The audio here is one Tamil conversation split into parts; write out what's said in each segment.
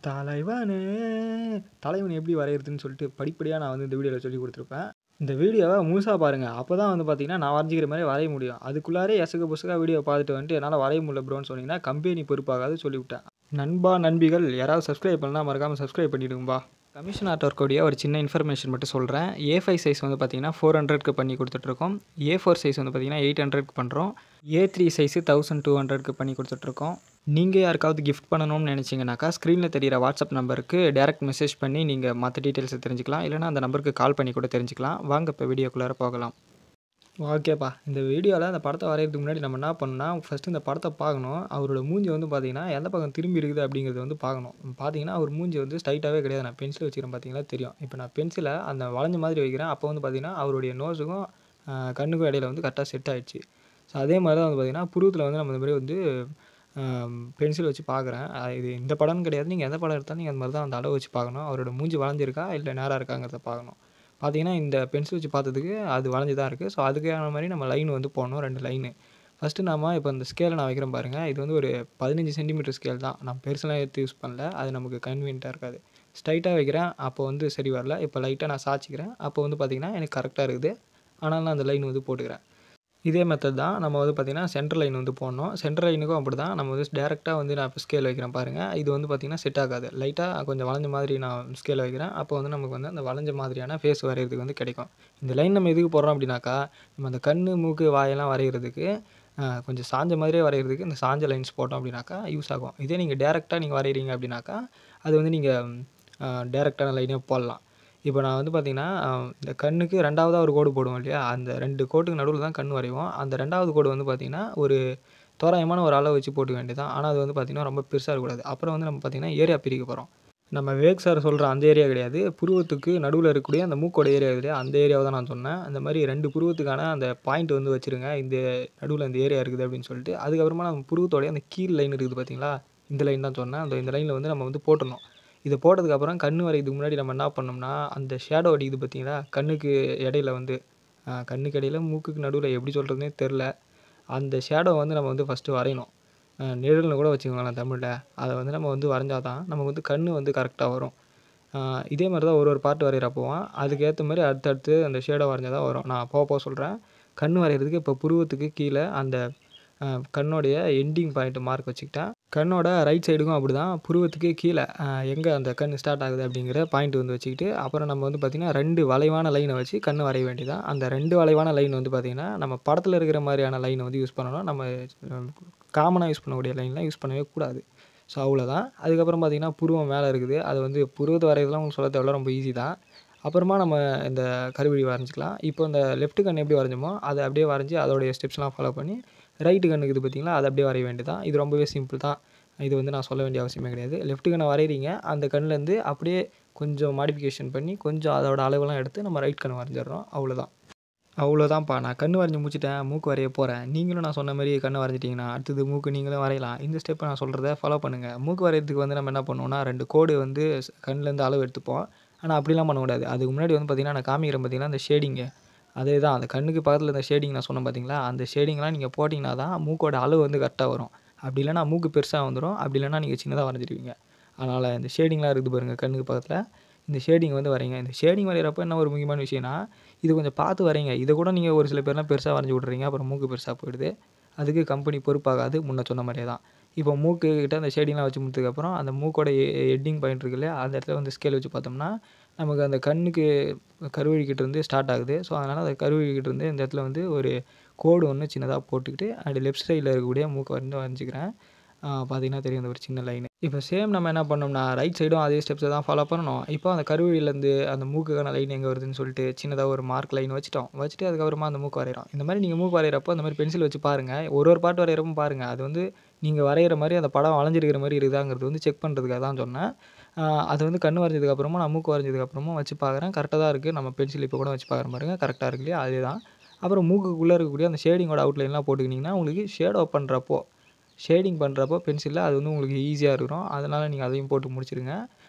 தலைவனே தலைவன் எப்படி வரையறதுன்னு சொல்லிட்டு படிப்படியாக நான் வந்து இந்த வீடியோவில் சொல்லி கொடுத்துருப்பேன். இந்த வீடியோவை முழுசா பாருங்கள். அப்போ தான் வந்து பார்த்தீங்கன்னா நான் வரைஞ்சிக்கிற மாதிரி வரைய முடியும். அதுக்குள்ளாரே எசகு புசகா வீடியோ பார்த்துட்டு வந்துட்டு என்னால் வரைய முடியல ப்ரோன்னு சொன்னீங்கன்னா கம்பெனி பொறுப்பாகாது சொல்லிவிட்டேன். நண்பா நண்பிகள் யாராவது சப்ஸ்கிரைப் பண்ணால் மறக்காமல் சப்ஸ்கிரைப் பண்ணிவிடுங்கப்பா. கமிஷன் ஆர்ட் ஒர்க்கோடைய ஒரு சின்ன இன்ஃபர்மேஷன் மட்டும் சொல்கிறேன். A5 சைஸ் வந்து பார்த்தீங்கன்னா 400க்கு பண்ணி கொடுத்துட்ருக்கோம். A4 சைஸ் வந்து பார்த்தீங்கன்னா 800க்கு பண்ணுறோம். A3 சைஸு 1200க்கு பண்ணி கொடுத்துட்ருக்கோம். நீங்கள் யாருக்காவது கிஃப்ட் பண்ணணும்னு நினச்சிங்கனாக்கா ஸ்க்ரீனில் தெரிகிற வாட்ஸ்அப் நம்பருக்கு டேரெக்ட் மெசேஜ் பண்ணி நீங்கள் மற்ற டீட்டெயில்ஸை தெரிஞ்சுக்கலாம். இல்லைனா அந்த நம்பருக்கு கால் பண்ணி கூட தெரிஞ்சுக்கலாம். வாங்க இப்போ வீடியோக்குள்ளார போகலாம். ஓகேப்பா, இந்த வீடியோவில் அந்த படத்தை வரைகிறதுக்கு முன்னாடி நம்ம என்ன பண்ணணும்னா ஃபஸ்ட்டு இந்த படத்தை பார்க்கணும். அவரோட மூஞ்சி வந்து பார்த்தீங்கன்னா எந்த பக்கம் திரும்பி இருக்குது அப்படிங்கிறத வந்து பார்க்கணும். பார்த்தீங்கன்னா அவர் மூஞ்சி வந்து ஸ்ட்ரைட்டாகவே கிடையாது. நான் பென்சில் வச்சுக்கிறேன் பார்த்தீங்களா தெரியும். இப்போ நான் பென்சிலை அந்த வளைஞ்ச மாதிரி வைக்கிறேன். அப்போ வந்து பார்த்தீங்கன்னா அவருடைய நோஸுக்கும் கண்ணுக்கும் இடையில வந்து கரெக்டாக செட் ஆகிடுச்சு. ஸோ அதே மாதிரி தான் வந்து பார்த்தீங்கன்னா புருவத்தில் வந்து நம்ம இந்த மாதிரி வந்து பென்சில் வச்சு பார்க்குறேன். இது இந்த படம்னு கிடையாது. நீங்கள் எந்த படம் எடுத்தாலும் நீங்கள் அந்த மாதிரி தான் அந்த அளவு வச்சு பார்க்கணும். அவரோட மூஞ்சி வளைஞ்சிருக்கா இல்லை நேராக இருக்காங்கிறத பார்க்கணும். பார்த்தீங்கன்னா இந்த பென்சில் வச்சு பார்த்ததுக்கு அது வளைஞ்சு தான் இருக்குது. ஸோ அதுக்கான மாதிரி நம்ம லைன் வந்து போடணும், 2 லைனு. ஃபஸ்ட்டு நம்ம இப்போ இந்த ஸ்கேலை நான் வைக்கிறேன் பாருங்கள். இது வந்து ஒரு 15 சென்டிமீட்டர் ஸ்கேல் தான். நான் பெருசெல்லாம் எடுத்து யூஸ் பண்ணல. அது நமக்கு கன்வீனியன்ட்டாக இருக்காது. ஸ்ட்ரைட்டாக வைக்கிறேன், அப்போ வந்து சரி வரல. இப்போ லைட்டாக நான் சாய்ச்சிக்கிறேன். அப்போ வந்து பார்த்திங்கன்னா எனக்கு கரெக்டாக இருக்குது. ஆனால் நான் அந்த லைன் வந்து போட்டுக்கிறேன். இதே மெத்தட் தான் நம்ம வந்து பார்த்திங்கன்னா சென்டர் லைன் வந்து போடணும். சென்டர் லைனுக்கும் அப்படி தான். நம்ம வந்து டேரெக்டாக வந்து நான் இப்போ ஸ்கேல் வைக்கிறேன் பாருங்கள். இது வந்து பார்த்திங்கன்னா செட் ஆகாது. லைட்டாக கொஞ்சம் வளைஞ்ச மாதிரி நான் ஸ்கேல் வைக்கிறேன். அப்போ வந்து நமக்கு வந்து அந்த வளைஞ்ச மாதிரியான ஃபேஸ் வரைகிறதுக்கு வந்து கிடைக்கும். இந்த லைன் நம்ம எதுக்கு போடுறோம் அப்படின்னாக்கா, நம்ம அந்த கண், மூக்கு, வாயெல்லாம் வரைகிறதுக்கு கொஞ்சம் சாஞ்ச மாதிரியே வரைகிறதுக்கு இந்த சாஞ்ச லைன்ஸ் போட்டோம் அப்படின்னாக்கா யூஸ் ஆகும். இதே நீங்கள் டேரெக்டாக நீங்கள் வரைகிறீங்க அப்படின்னாக்கா அது வந்து நீங்கள் டேரெக்டான லைனே போடலாம். இப்போ நான் வந்து பார்த்திங்கன்னா இந்த கண்ணுக்கு 2வதா ஒரு கோடு போடுவோம் இல்லையா, அந்த 2 கோட்டுக்கு நடுவில் தான் கண் வரைவோம். அந்த 2வது கோடு வந்து பார்த்திங்கன்னா ஒரு தோராயமான ஒரு அளவு வச்சு போட்டுக்க வேண்டியது தான். ஆனால் அது வந்து பார்த்திங்கன்னா ரொம்ப பெருசாக இருக்கக்கூடாது. அப்புறம் வந்து நம்ம பார்த்திங்கன்னா ஏரியா பிரிக்க போகிறோம். நம்ம விவேக் சார் சொல்கிற அந்த ஏரியா கிடையாது. புருவத்துக்கு நடுவில் இருக்கக்கூடிய அந்த மூக்கோட ஏரியா இல்லையா, அந்த ஏரியாவை தான் நான் சொன்னேன். அந்த மாதிரி 2 புருவத்துக்கான அந்த பாயிண்ட் வந்து வச்சுருங்க. இந்த நடுவில் இந்த ஏரியா இருக்குது அப்படின்னு சொல்லிட்டு. அதுக்கப்புறமா நம்ம புருவத்தோடைய அந்த கீழ் லைன் இருக்குது பார்த்தீங்களா, இந்த லைன் தான் சொன்னேன். இந்த லைனில் வந்து நம்ம வந்து போட்டுடணும். இதை போட்டதுக்கப்புறம் கண் வரைகிறதுக்கு முன்னாடி நம்ம என்ன பண்ணோம்னா, அந்த ஷேடோ அடிக்குது பார்த்தீங்களா, கண்ணுக்கு இடையில வந்து கண்ணுக்கு இடையில மூக்குக்கு நடுவில் எப்படி சொல்கிறதுனே தெரில. அந்த ஷேடோ வந்து நம்ம வந்து ஃபஸ்ட்டு வரையணும். நிழல்னு கூட வச்சுக்கோங்களேன் தமிழில். அதை வந்து நம்ம வந்து வரைஞ்சா தான் நமக்கு வந்து கண் வந்து கரெக்டாக வரும். இதே மாதிரி தான் ஒரு பார்ட் வரைகிறப்போவும் அதுக்கேற்ற மாதிரி அடுத்தடுத்து அந்த ஷேடோ வரைஞ்சா தான் வரும். நான் போக சொல்கிறேன். கண் வரைகிறதுக்கு இப்போ புருவத்துக்கு கீழே அந்த கண்ணோடைய எண்டிங் பாயிண்ட் மார்க் வச்சுக்கிட்டேன். கண்ணோட ரைட் சைடுக்கும் அப்படி தான். புருவத்துக்கு கீழே எங்கே அந்த கண் ஸ்டார்ட் ஆகுது அப்படிங்கிற பாயிண்ட் வந்து வச்சுக்கிட்டு, அப்புறம் நம்ம வந்து பார்த்திங்கன்னா 2 வளைவான லைனை வச்சு கண் வரைய வேண்டியதான். அந்த 2 வளைவான லைன் வந்து பார்த்திங்கன்னா நம்ம படத்தில் இருக்கிற மாதிரியான லைனை வந்து யூஸ் பண்ணணும். நம்ம காமனாக யூஸ் பண்ணக்கூடிய லைன்லாம் யூஸ் பண்ணவே கூடாது. ஸோ அவ்வளோதான். அதுக்கப்புறம் பார்த்திங்கன்னா புருவம் மேலே இருக்குது. அது வந்து புருவத்தை வரைகிறதுலாம் உங்களுக்கு சொல்ல தேவையில்ல, ரொம்ப ஈஸி தான். அப்புறமா நம்ம இந்த கருவிழி வரைஞ்சிக்கலாம். இப்போ இந்த லெஃப்ட் கண் எப்படி வரைஞ்சோமோ அதை அப்படியே வரைஞ்சி அதோடைய ஸ்டெப்ஸ்லாம் ஃபாலோ பண்ணி ரைட்டு கண்ணுக்கு இது பார்த்தீங்களா, அதை அப்படியே வரைய வேண்டியது தான். இது ரொம்பவே சிம்பிள் தான். இது வந்து நான் சொல்ல வேண்டிய அவசியமே கிடையாது. லெஃப்ட் கண்ணை வரைகிறீங்க, அந்த கண்லேருந்து அப்படியே கொஞ்சம் மாடிஃபிகேஷன் பண்ணி கொஞ்சம் அதோட அளவெல்லாம் எடுத்து நம்ம ரைட் கண் வரைஞ்சிடுறோம். அவ்வளோதான்ப்பா. நான் கண் வரைஞ்சி முடிச்சிட்டேன். மூக்கு வரைய போகிறேன். நீங்களும் நான் சொன்ன மாதிரி கண்ணை வரைஞ்சிட்டிங்கன்னா அடுத்தது மூக்கு நீங்களும் வரையலாம். இந்த ஸ்டெப்பை நான் சொல்கிறத ஃபாலோ பண்ணுங்கள். மூக்கு வரைகிறதுக்கு வந்து நம்ம என்ன பண்ணுவோம்னா 2 கோடு வந்து கண்லேருந்து அளவு எடுத்துப்போம். ஆனால் அப்படிலாம் பண்ணக்கூடாது. அதுக்கு முன்னாடி வந்து பார்த்திங்கன்னா நான் காமிக்கிறேன் பார்த்தீங்கன்னா அந்த ஷேடிங்கு, அதே தான் அந்த கண்ணுக்கு பக்கத்தில் இந்த ஷேடிங் நான் சொன்னேன் பார்த்தீங்களா, அந்த ஷேடிங்லாம் நீங்கள் போட்டிங்கன்னா தான் மூக்கோட அளவு வந்து கரெக்டாக வரும். அப்படி இல்லைனா மூக்கு பெருசாக வந்துடும். அப்படி இல்லைனா நீங்கள் சின்னதாக வரைஞ்சிடுவீங்க. அதனால் இந்த ஷேடிங்லாம் இருக்குது பாருங்கள் கண்ணுக்கு பக்கத்தில், இந்த ஷேடிங் வந்து வரைங்க. இந்த ஷேடிங் வரைகிறப்ப என்ன ஒரு முக்கியமான விஷயம்னா, இது கொஞ்சம் பார்த்து வரைங்க. இதை கூட நீங்கள் ஒரு சில பேர்லாம் பெருசாக வரைஞ்சி விட்றீங்க. அப்புறம் மூக்கு பெருசாக போயிடுது. அதுக்கு கம்பெனி பொறுப்பாகாது. முன்ன சொன்ன மாதிரியே தான். இப்போ மூக்கு கிட்ட அந்த ஷேடிங்லாம் வச்சு முடிச்சதுக்கப்புறம் அந்த மூக்கோட எட்டிங் பாயிண்ட் இருக்கு இல்லையா, அந்த இடத்துல வந்து ஸ்கேல் வச்சு பார்த்தோம்னா நமக்கு அந்த கண்ணுக்கு கருவழிக்கிட்டேருந்து ஸ்டார்ட் ஆகுது. ஸோ அதனால் அந்த கருவழிக்கிட்டேருந்து இந்த இடத்துல வந்து ஒரு கோடு ஒன்று சின்னதாக போட்டுக்கிட்டு அப்படி லெஃப்ட் சைடில் இருக்கக்கூடிய மூக்கை வந்து வரைஞ்சிக்கிறேன். பார்த்தீங்கன்னா தெரியும் அந்த ஒரு சின்ன லைனு. இப்போ சேம் நம்ம என்ன பண்ணோம்னா ரைட் சைடும் அதே ஸ்டெப்ஸை தான் ஃபாலோ பண்ணணும். இப்போ அந்த கருவழியிலேருந்து அந்த மூக்குக்கான லைன் எங்கே வருதுன்னு சொல்லிட்டு சின்னதாக ஒரு மார்க் லைன் வச்சுட்டு அதுக்கப்புறமா அந்த மூக்கு வரைகிறோம். இந்த மாதிரி நீங்கள் மூக்கு வரைகிறப்போ அந்த மாதிரி பென்சில் வச்சு பாருங்கள். ஒரு பார்ட் வரைகிறப்போ பாருங்கள். அது வந்து நீங்கள் வரைகிற மாதிரி அந்த படம் வளைஞ்சிருக்கிற மாதிரி இருக்குதாங்கிறது வந்து செக் பண்ணுறதுக்காக தான் சொன்னேன். அது வந்து கண் வரைஞ்சதுக்கப்புறமா நான் மூக்கு வரைஞ்சதுக்கப்புறமா வச்சு பார்க்குறேன். கரெக்டாக தான் இருக்குது. நம்ம பென்சில் இப்போ கூட வச்சு பார்க்குற பாருங்க. கரெக்டாக இருக்கு இல்லையா, அதே தான். அப்புறம் மூக்குக்குள்ளே இருக்கக்கூடிய அந்த ஷேடிங்கோட அவுட்லைன்லாம் போட்டுக்கிட்டிங்கன்னா உங்களுக்கு ஷேடிங் பண்ணுறப்போ பென்சிலில் அது வந்து உங்களுக்கு ஈஸியாக இருக்கும். அதனால் நீங்கள் அதையும் போட்டு முடிச்சிடுங்க.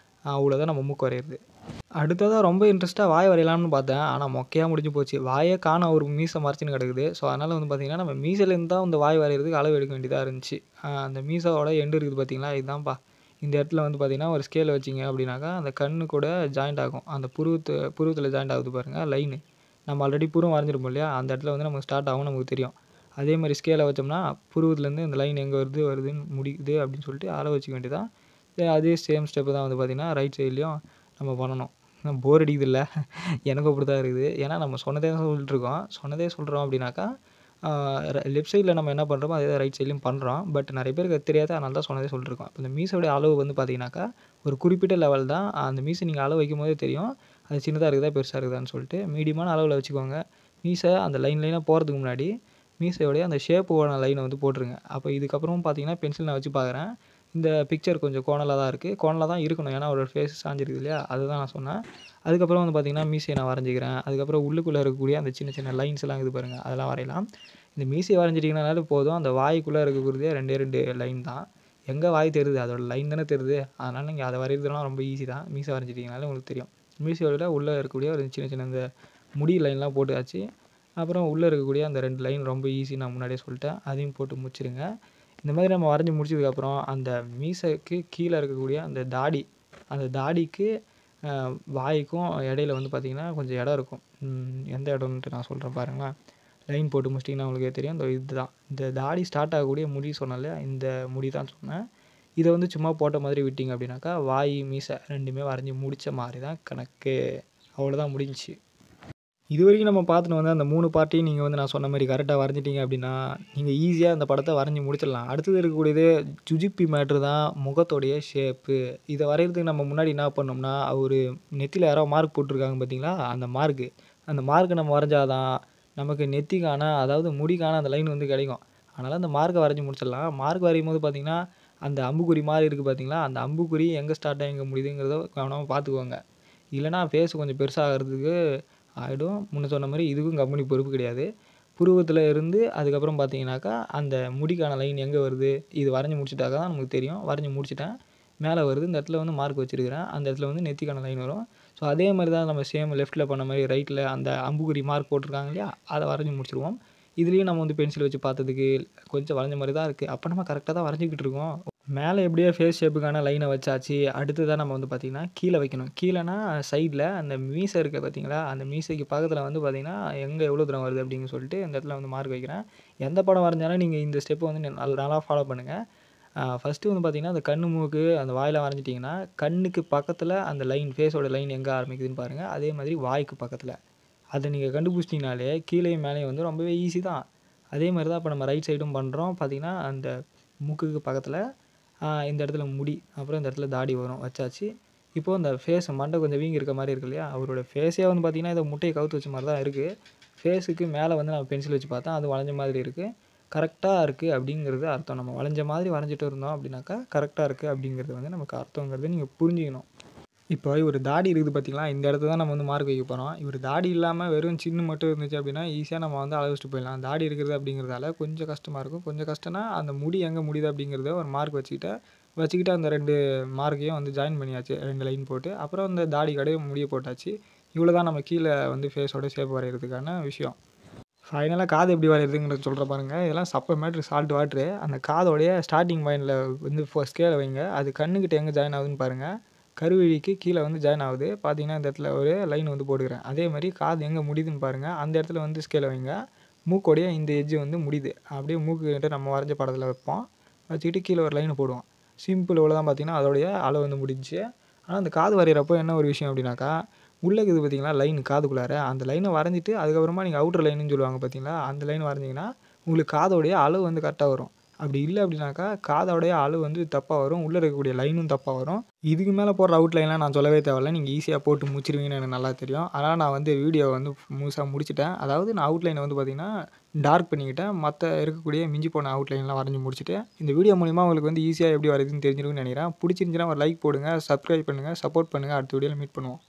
அவ்வளோதான் நம்ம மூக்கு வரைகிறது. அடுத்ததாக ரொம்ப இன்ட்ரெஸ்ட்டாக வாய் வரையலாம்னு பார்த்தேன். ஆனால் மொக்கையாக முடிஞ்சு போச்சு. வாயே காணோம், ஒரு மீசை மறைச்சின்னு கிடக்குது. ஸோ அதனால் வந்து பார்த்திங்கன்னா நம்ம மீசையிலேருந்து தான் இந்த வாய் வரைகிறதுக்கு அளவு எடுக்க வேண்டியதாக இருந்துச்சு. அந்த மீசாவோட எண்டு இருக்குது பார்த்தீங்களா, இதுதான்ப்பா. இந்த இடத்துல வந்து பார்த்தீங்கன்னா, ஒரு ஸ்கேல வச்சீங்க அப்படின்னாக்கா, அந்த கண்ணு கூட ஜாயிண்ட் ஆகும். அந்த புருவத்தில ஜாயிண்ட் ஆகுது பாருங்க லைனு. நம்ம ஆல்ரெடி புருவம் வரைஞ்சிருப்போம் இல்லையா? அந்த இடத்துல வந்து நமக்கு ஸ்டார்ட் ஆகும் நமக்கு தெரியும். அதே மாரி ஸ்கேல வச்சோம்னா, புருவத்துலேருந்து இந்த லைன் எங்கே வருதுன்னு முடியுது அப்படின்னு சொல்லிட்டு அளவு வச்சுக்க வேண்டியது தான். அதே சேம் ஸ்டெப்பு தான் வந்து பார்த்தீங்கன்னா, ரைட் சைட்லயும் நம்ம பண்ணணும். போர் அடிக்குதுல்ல? எனக்கும் அப்படித்தான் இருக்குது. ஏன்னா நம்ம சொன்னதே தான் சொல்லிட்டுருக்கோம். சொன்னதே சொல்றோம் அப்படின்னாக்கா, ஆ லெஃப்ட் சைட்ல நம்ம என்ன பண்ணுறோமோ, அதே தான் ரைட் சைட்லயும் பண்ணுறோம். பட் நெறைய பேருக்கு அது தெரியாது. அதனால தான் சொன்னதே சொல்லிட்டுருக்கோம். இப்ப இந்த மீசையோட அளவு வந்து பார்த்தீங்கன்னாக்கா, ஒரு குறிப்பிட்ட லெவல் தான். அந்த மீசை நீங்க அளவு வைக்கும்போதே தெரியும். அது சின்னதா இருக்குதா, பெருசா இருக்குதான்னு சொல்லிட்டு. மீடியமான அளவுல வச்சுக்கோங்க. மீசை அந்த லைனா போறதுக்கு முன்னாடி, மீசையோடைய அந்த ஷேப்போட லைன வந்து போட்டுருங்க. அப்ப இதுக்கப்புறம் பார்த்தீங்கன்னா, பென்சில் நான் வச்சு பார்க்குறேன். இந்த பிக்சர் கொஞ்சம் கோணலா தான் இருக்கு. கோணலா தான் இருக்கணும். ஏன்னா அவரோட ஃபேஸ் சாய்ஞ்சிருக்கு இல்லையா? அதுதான் நான் சொன்னேன். அதுக்கப்புறம் வந்து பார்த்தீங்கன்னா, மீசைய நான் வரைஞ்சுக்கிறேன். அதுக்கப்புறம் உள்ளுக்குள்ள இருக்கக்கூடிய அந்த சின்ன சின்ன லைன்ஸ்லாம் இருக்குது பாருங்க. அதெல்லாம் வரையலாம். இந்த மீசைய வரைஞ்சிட்டீங்கனாலே போதும். அந்த வாய்க்குள்ள இருக்கக்கூடியதே 2 லைன் தான். எங்க வாய் தெரியுது? அதோட லைன் தானே தெரியுது. அதனால நீங்க அத வரையறதுலாம் ரொம்ப ஈஸி தான். மீசை வரைஞ்சிட்டீங்கனாலே உங்களுக்கு தெரியும். மீசையோட உள்ள இருக்கக்கூடிய ஒரு சின்ன சின்ன இந்த முடி லைன்லாம் போட்டாச்சு. அப்புறம் உள்ள இருக்கக்கூடிய அந்த 2 லைன் ரொம்ப ஈஸி நான் முன்னாடியே சொல்லிட்டேன். அதையும் போட்டு முடிச்சுருங்க. இந்த மாதிரி நம்ம வரைஞ்சு முடிச்சதுக்கப்புறம், அந்த மீசைக்கு கீழ இருக்கக்கூடிய அந்த தாடி, அந்த தாடிக்கு அ வாய்க்கும் இடையில வந்து பார்த்தீங்கன்னா, கொஞ்சம் இடம் இருக்கும். எந்த இடம்ன்ட்டு நான் சொல்றேன் பாருங்களேன். லைன் போட்டு முடிச்சிட்டிங்கன்னா உங்களுக்கே தெரியும். இந்த இதுதான். இந்த தாடி ஸ்டார்ட் ஆகக்கூடிய முடி சொன்னேன் இல்லையா? இந்த முடி தான் சொன்னேன். இத வந்து சும்மா போட்ட மாதிரி விட்டீங்க அப்படின்னாக்கா, வாய், மீசை 2மே வரைஞ்சு முடிச்ச மாரி தான் கணக்கு. அவ்வளோதான் முடிஞ்சுச்சு. இதுவரைக்கும் நம்ம பார்த்துட்டு வந்த அந்த 3 பார்ட்டையும் நீங்க வந்து நான் சொன்ன மாரி கரெக்ட்டா வரைஞ்சிட்டீங்க அப்படின்னா, நீங்க ஈஸியா அந்த படத்த வரைஞ்சு முடிச்சிடலாம். அடுத்தது இருக்கக்கூடியது ஜுஜுப்பி மேட்ரு தான் முகத்தோடைய ஷேப்பு. இத வரையறதுக்கு நம்ம முன்னாடி என்ன பண்ணோம்னா, ஒரு நெத்தியில யாரோ மார்க் போட்டுருக்காங்க பார்த்தீங்களா? அந்த மார்க்கு. அந்த மார்க்க நம்ம வரைஞ்சா தான் நமக்கு நெத்திக்கான அதாவது முடிக்கான அந்த லைன் வந்து கிடைக்கும். அதனால அந்த மார்க்க வரைஞ்சு முடிச்சிடலாம். மார்க் வரையும்போது பார்த்தீங்கன்னா, அந்த அம்புக்குறி மாரி இருக்கு பார்த்தீங்களா? அந்த அம்புக்குறி எங்க ஸ்டார்ட் ஆகி எங்க முடியுதுங்கிறத கவனமா பார்த்துக்கோங்க. இல்லன்னா ஃபேஸ் கொஞ்சம் பெருசாகறதுக்கு ஆயிடும். முன்ன சொன்ன மாரி இதுக்கும் கம்பெனி பொறுப்பு கிடையாது. புருவத்தில இருந்து அதுக்கப்புறம் பார்த்தீங்கன்னாக்கா, அந்த முடிக்கான லைன் எங்க வருது? இது வரைஞ்சு முடிச்சுட்டாக்கா தான் நமக்கு தெரியும். வரைஞ்சு முடிச்சுட்டேன். மேல வருது. இந்த இடத்துல வந்து மார்க் வச்சிருக்கிறேன். அந்த இடத்துல வந்து நெத்திக்கான லைன் வரும். ஸோ அதே மாரி தான் நம்ம சேம் லெஃப்ட்ல பண்ண மாரி ரைட்ல அந்த அம்புக்குறி மார்க் போட்டிருக்காங்க இல்லையா? அத வரைஞ்சு முடிச்சுருவோம். இதுலயும் நம்ம வந்து பென்சில் வச்சு பார்த்ததுக்கு கொஞ்சம் வளைஞ்ச மாரி தான் இருக்கு. அப்ப நம்ம கரெக்ட்டா தான் வரைஞ்சுக்கிட்டு இருக்கோம். மேல எப்படியோ ஃபேஸ் ஷேப்புக்கான லைன வச்சாச்சு. அடுத்ததா நம்ம வந்து பார்த்தீங்கன்னா, கீழ வைக்கணும். கீழனா சைட்ல அந்த மீசை இருக்கு பார்த்தீங்களா? அந்த மீசைக்கு பக்கத்தில வந்து பார்த்தீங்கன்னா, எங்க எவ்வளோ தூரம் வருது அப்படின்னு சொல்லிட்டு இந்த இடத்துல வந்து மார்க் வைக்கிறேன். எந்த படம் வரைஞ்சாலும் நீங்க இந்த ஸ்டெப்ப வந்து நல்லா ஃபாலோ பண்ணுங்க. ஃபர்ஸ்ட்டு வந்து பார்த்தீங்கன்னா, அந்த கண்ணு, மூக்கு, அந்த வாயெல்லாம் வரைஞ்சிட்டீங்கன்னா, கண்ணுக்கு பக்கத்தில அந்த லைன் ஃபேஸோட லைன் எங்க ஆரம்பிக்குதுன்னு பாருங்க. அதே மாதிரி வாய்க்கு பக்கத்தில. அத நீங்க கண்டுபிடிச்சிட்டீங்கனாலே, கீழயும் மேலயும் வந்து ரொம்பவே ஈஸி தான். அதே மாரி தான் இப்ப நம்ம ரைட் சைடும் பண்றோம். பார்த்தீங்கன்னா, அந்த மூக்குக்கு பக்கத்தில இந்த இடத்துல முடி, அப்புறம் இந்த இடத்துல தாடி வரும். வச்சாச்சு. இப்போ இந்த ஃபேஸ் மண்டை கொஞ்சம் வீங்கி இருக்க மாரி இருக்கு இல்லையா? அவரோட ஃபேஸே வந்து பார்த்தீங்கன்னா, ஏதோ முட்டைய கவுத்து வச்ச மாரி தான் இருக்கு. ஃபேஸுக்கு மேல வந்து நான் பென்சில் வச்சு பார்த்தேன். அது வளைஞ்ச மாதிரி இருக்கு. கரெக்ட்டா இருக்கு அப்படிங்கிறது அர்த்தம். நம்ம வளைஞ்ச மாதிரி வரைஞ்சிட்டு இருந்தோம் அப்படின்னாக்கா, கரெக்ட்டா இருக்கு அப்படிங்கிறது வந்து நமக்கு அர்த்தங்கிறத நீங்க புரிஞ்சுக்கணும். இப்போ இவரு தாடி இருக்குது பார்த்தீங்களா? இந்த இடத்துல தான் நம்ம வந்து மார்க் வைக்க போறோம். இவரு தாடி இல்லாம வெறும் சின்னு மட்டும் இருந்துச்சு அப்படின்னா, ஈஸியா நம்ம வந்து அளவு வச்சுட்டு போயிடலாம். தாடி இருக்கிறது அப்படிங்கிறதால கொஞ்சம் கஷ்டமா இருக்கும். கொஞ்சம் கஷ்டம்னா, அந்த முடி எங்க முடியுது அப்படிங்கிறத ஒரு மார்க் வச்சுக்கிட்டு அந்த 2 மார்க்கையும் வந்து ஜாயின் பண்ணியாச்சு. 2 லைன் போட்டு. அப்புறம் அந்த தாடி கடைய முடிய போட்டாச்சு. இவ்வளோ தான் நம்ம கீழ வந்து ஃபேஸோட ஷேப் வரையறதுக்கான விஷயம். ஃபைனலா காது எப்படி வரையறதுங்கிறத சொல்றேன் பாருங்க. இதெல்லாம் சப்ப மேட்ரு சால்ட் வாட்டரு. அந்த காதோடைய ஸ்டார்ட்டிங் பாயிண்ட்ல வந்து ஸ்கேல வைங்க. அது கண்ணுக்கிட்ட எங்க ஜாயின் ஆகுதுன்னு பாருங்க. கருவிழிக்கு கீழ வந்து ஜாயின் ஆகுது. பார்த்தீங்கன்னா, இந்த இடத்துல ஒரு லைன் வந்து போட்டுக்கிறேன். அதே மாரி காது எங்க முடியுதுன்னு பாருங்க. அந்த இடத்துல வந்து ஸ்கேல வைங்க. மூக்கோடைய இந்த எட்ஜ் வந்து முடியுது. அப்படியே மூக்கு கிட்ட நம்ம வரைஞ்ச படத்துல வைப்போம். வச்சுக்கிட்டு கீழ ஒரு லைன் போடுவோம். சிம்பிள் இவ்வளோ தான் பார்த்தீங்கன்னா, அதோடைய அளவு வந்து முடிஞ்சுச்சு. ஆனா, அந்த காது வரையறப்போ என்ன ஒரு விஷயம் அப்படின்னாக்கா, உள்ள இருக்குது பார்த்தீங்களா லைன் காதுக்குள்ளார, அந்த லைன வரைஞ்சிட்டு அதுக்கப்புறமா நீங்க அவுட்டர் லைனுன்னு சொல்லுவாங்க பார்த்தீங்களா, அந்த லைன் வரைஞ்சீங்கன்னா, உங்களுக்கு காதோடைய அளவு வந்து கரெக்ட்டா வரும். அப்படி இல்ல அப்படின்னாக்கா, காதோடைய அளவு வந்து தப்பா வரும். உள்ள இருக்கக்கூடிய லைனும் தப்பா வரும். இதுக்கு மேல போடுற அவுட் லைன்லாம் நான் சொல்லவே தேவையில்ல. நீங்க ஈஸியா போட்டு முடிச்சிருவீங்கன்னு எனக்கு நல்லா தெரியும். அதனால நான் வந்து வீடியோவ வந்து முழுசா முடிச்சுட்டேன். அதாவது நான் அவுட் லைன வந்து பார்த்தீங்கன்னா, டார்க் பண்ணிக்கிட்டேன். மத்த இருக்கக்கூடிய மிஞ்சி போன அவுட் லைன்லாம் வரைஞ்சு முடிச்சுட்டேன். இந்த வீடியோ மூலியமா உங்களுக்கு வந்து ஈஸியா எப்படி வரையுதுன்னு தெரிஞ்சிருக்கும்னு நினைக்கிறேன். புடிச்சிருந்துச்சுன்னா ஒரு லைக் போடுங்க, சப்ஸ்கிரைப் பண்ணுங்க, சப்போர்ட் பண்ணுங்க. அடுத்த வீடியோல மீட் பண்ணுவோம்.